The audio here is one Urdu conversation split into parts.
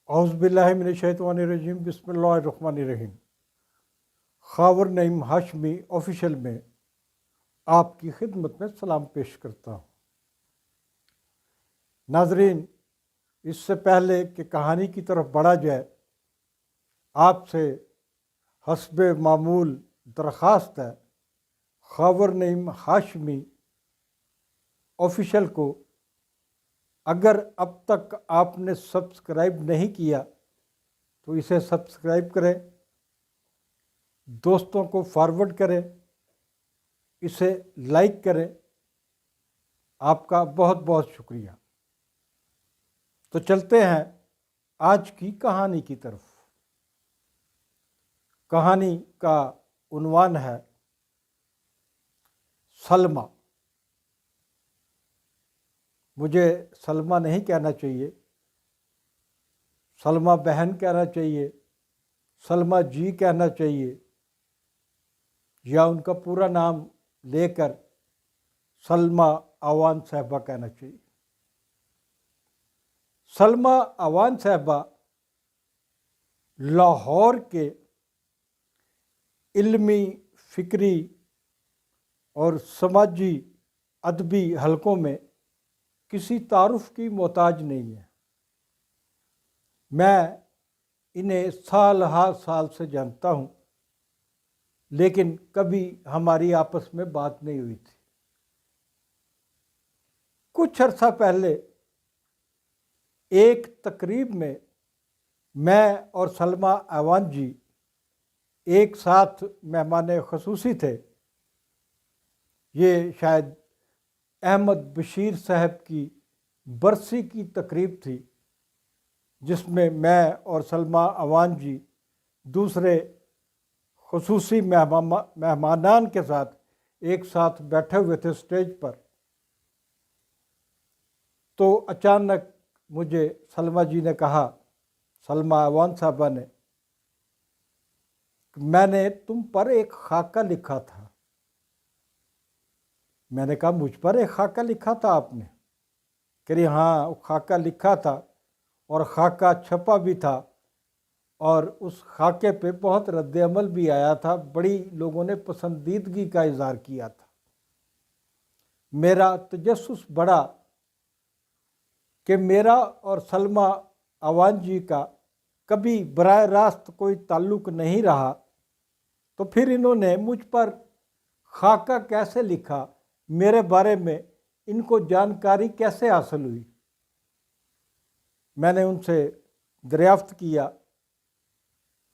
اعوذ باللہ من الشیطان الرجیم، بسم اللہ الرحمن الرحیم۔ خاور نعیم ہاشمی آفیشیل میں آپ کی خدمت میں سلام پیش کرتا ہوں۔ ناظرین، اس سے پہلے کہ کہانی کی طرف بڑھا جائے، آپ سے حسب معمول درخواست ہے، خاور نعیم ہاشمی آفیشیل کو اگر اب تک آپ نے سبسکرائب نہیں کیا تو اسے سبسکرائب کریں، دوستوں کو فارورڈ کریں، اسے لائک کریں۔ آپ کا بہت بہت شکریہ۔ تو چلتے ہیں آج کی کہانی کی طرف۔ کہانی کا عنوان ہے سلمیٰ۔ مجھے سلمیٰ نہیں کہنا چاہیے، سلمیٰ بہن کہنا چاہیے، سلمیٰ جی کہنا چاہیے، یا ان کا پورا نام لے کر سلمیٰ اوان صاحبہ کہنا چاہیے۔ سلمیٰ اوان صاحبہ لاہور کے علمی، فکری اور سماجی ادبی حلقوں میں کسی تعارف کی محتاج نہیں ہے۔ میں انہیں سال ہر سال سے جانتا ہوں، لیکن کبھی ہماری آپس میں بات نہیں ہوئی تھی۔ کچھ عرصہ پہلے ایک تقریب میں اور سلمیٰ اوان جی ایک ساتھ مہمان خصوصی تھے۔ یہ شاید احمد بشیر صاحب کی برسی کی تقریب تھی، جس میں اور سلمیٰ اوان جی دوسرے خصوصی مہمانان کے ساتھ ایک ساتھ بیٹھے ہوئے تھے اسٹیج پر۔ تو اچانک مجھے سلمیٰ جی نے کہا، سلمیٰ اوان صاحبہ نے، کہ میں نے تم پر ایک خاکہ لکھا تھا۔ میں نے کہا، مجھ پر ایک خاکہ لکھا تھا آپ نے؟ کہ رہی ہاں، خاکہ لکھا تھا اور خاکہ چھپا بھی تھا، اور اس خاکے پہ بہت رد عمل بھی آیا تھا، بڑی لوگوں نے پسندیدگی کا اظہار کیا تھا۔ میرا تجسس بڑھا کہ میرا اور سلمیٰ اوان جی کا کبھی براہ راست کوئی تعلق نہیں رہا، تو پھر انہوں نے مجھ پر خاکہ کیسے لکھا، میرے بارے میں ان کو جانکاری کیسے حاصل ہوئی؟ میں نے ان سے دریافت کیا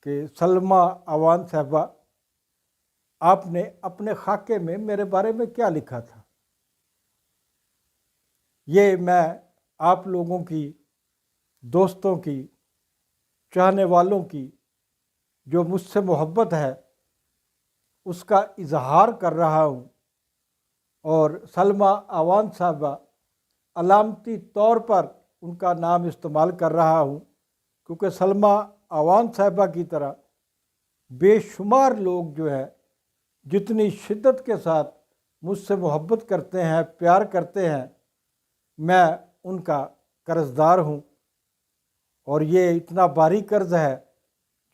کہ سلمیٰ اوان صاحبہ، آپ نے اپنے خاکے میں میرے بارے میں کیا لکھا تھا؟ یہ میں آپ لوگوں کی، دوستوں کی، چاہنے والوں کی جو مجھ سے محبت ہے، اس کا اظہار کر رہا ہوں، اور سلمیٰ اوان صاحبہ علامتی طور پر ان کا نام استعمال کر رہا ہوں، کیونکہ سلمیٰ اوان صاحبہ کی طرح بے شمار لوگ جو ہے جتنی شدت کے ساتھ مجھ سے محبت کرتے ہیں، پیار کرتے ہیں، میں ان کا قرضدار ہوں، اور یہ اتنا بھاری قرض ہے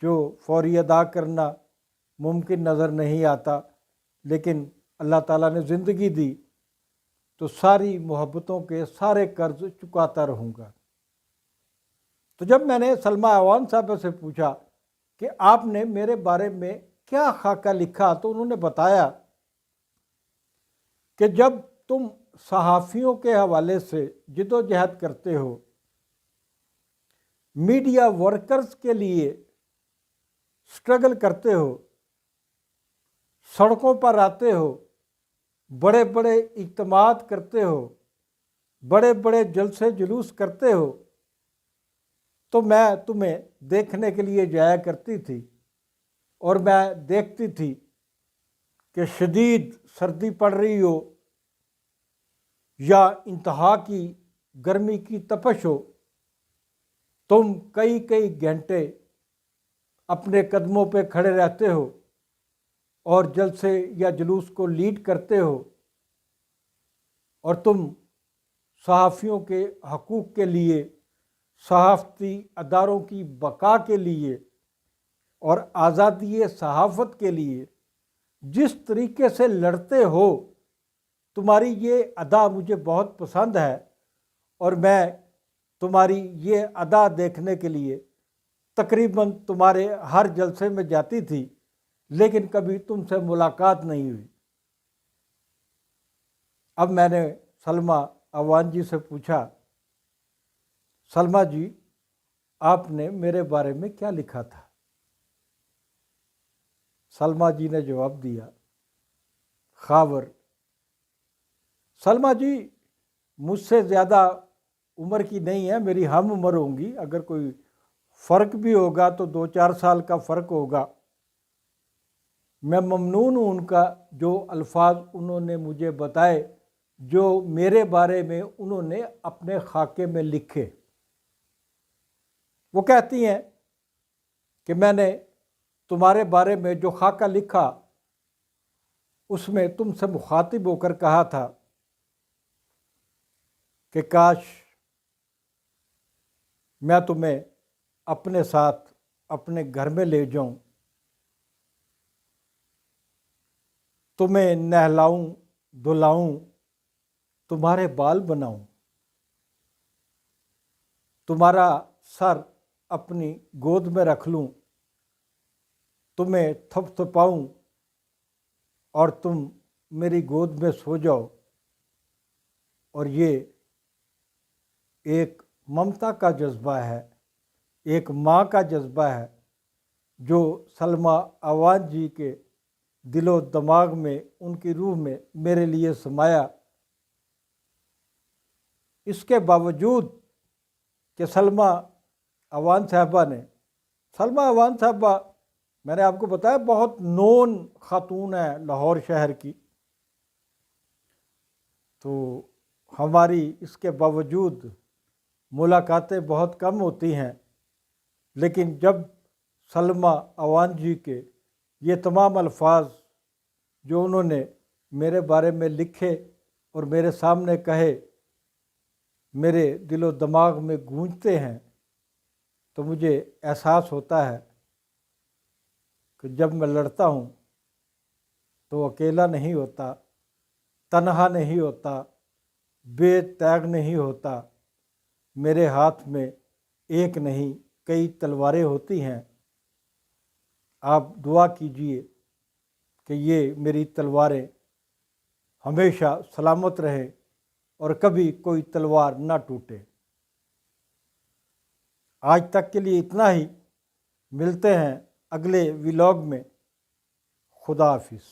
جو فوری ادا کرنا ممکن نظر نہیں آتا، لیکن اللہ تعالیٰ نے زندگی دی تو ساری محبتوں کے سارے قرض چکاتا رہوں گا۔ تو جب میں نے سلمیٰ اوان صاحبہ سے پوچھا کہ آپ نے میرے بارے میں کیا خاکہ لکھا، تو انہوں نے بتایا کہ جب تم صحافیوں کے حوالے سے جدوجہد کرتے ہو، میڈیا ورکرز کے لیے سٹرگل کرتے ہو، سڑکوں پر آتے ہو، بڑے بڑے اجتماعات کرتے ہو، بڑے بڑے جلسے جلوس کرتے ہو، تو میں تمہیں دیکھنے کے لیے جایا کرتی تھی، اور میں دیکھتی تھی کہ شدید سردی پڑ رہی ہو یا انتہا کی گرمی کی تپش ہو، تم کئی کئی گھنٹے اپنے قدموں پہ کھڑے رہتے ہو اور جلسے یا جلوس کو لیڈ کرتے ہو، اور تم صحافیوں کے حقوق کے لیے، صحافتی اداروں کی بقا کے لیے اور آزادی صحافت کے لیے جس طریقے سے لڑتے ہو، تمہاری یہ ادا مجھے بہت پسند ہے، اور میں تمہاری یہ ادا دیکھنے کے لیے تقریباً تمہارے ہر جلسے میں جاتی تھی، لیکن کبھی تم سے ملاقات نہیں ہوئی۔ اب میں نے سلمیٰ اوان جی سے پوچھا، سلمیٰ جی آپ نے میرے بارے میں کیا لکھا تھا؟ سلمیٰ جی نے جواب دیا، خاور، سلمیٰ جی مجھ سے زیادہ عمر کی نہیں ہے، میری ہم عمر ہوں گی، اگر کوئی فرق بھی ہوگا تو 2-4 سال کا فرق ہوگا۔ میں ممنون ہوں ان کا، جو الفاظ انہوں نے مجھے بتائے، جو میرے بارے میں انہوں نے اپنے خاکے میں لکھے۔ وہ کہتی ہیں کہ میں نے تمہارے بارے میں جو خاکہ لکھا، اس میں تم سے مخاطب ہو کر کہا تھا کہ کاش میں تمہیں اپنے ساتھ اپنے گھر میں لے جاؤں، تمہیں نہلاؤں دھلاؤں، تمہارے بال بناؤں، تمہارا سر اپنی گود میں رکھ لوں، تمہیں تھپ تھپاؤں اور تم میری گود میں سو جاؤ۔ اور یہ ایک ممتا کا جذبہ ہے، ایک ماں کا جذبہ ہے، جو سلمیٰ اوان جی کے دل و دماغ میں، ان کی روح میں میرے لیے سمایا۔ اس کے باوجود کہ سلمیٰ اوان صاحبہ سلمیٰ اوان صاحبہ میں نے آپ کو بتایا بہت نون خاتون ہے لاہور شہر کی، تو ہماری اس کے باوجود ملاقاتیں بہت کم ہوتی ہیں، لیکن جب سلمیٰ اوان جی کے یہ تمام الفاظ جو انہوں نے میرے بارے میں لکھے اور میرے سامنے کہے میرے دل و دماغ میں گونجتے ہیں، تو مجھے احساس ہوتا ہے کہ جب میں لڑتا ہوں تو اکیلا نہیں ہوتا، تنہا نہیں ہوتا، بے تیغ نہیں ہوتا، میرے ہاتھ میں ایک نہیں کئی تلواریں ہوتی ہیں۔ آپ دعا کیجئے کہ یہ میری تلواریں ہمیشہ سلامت رہیں اور کبھی کوئی تلوار نہ ٹوٹے۔ آج تک کے لیے اتنا ہی، ملتے ہیں اگلے ولاگ میں۔ خدا حافظ۔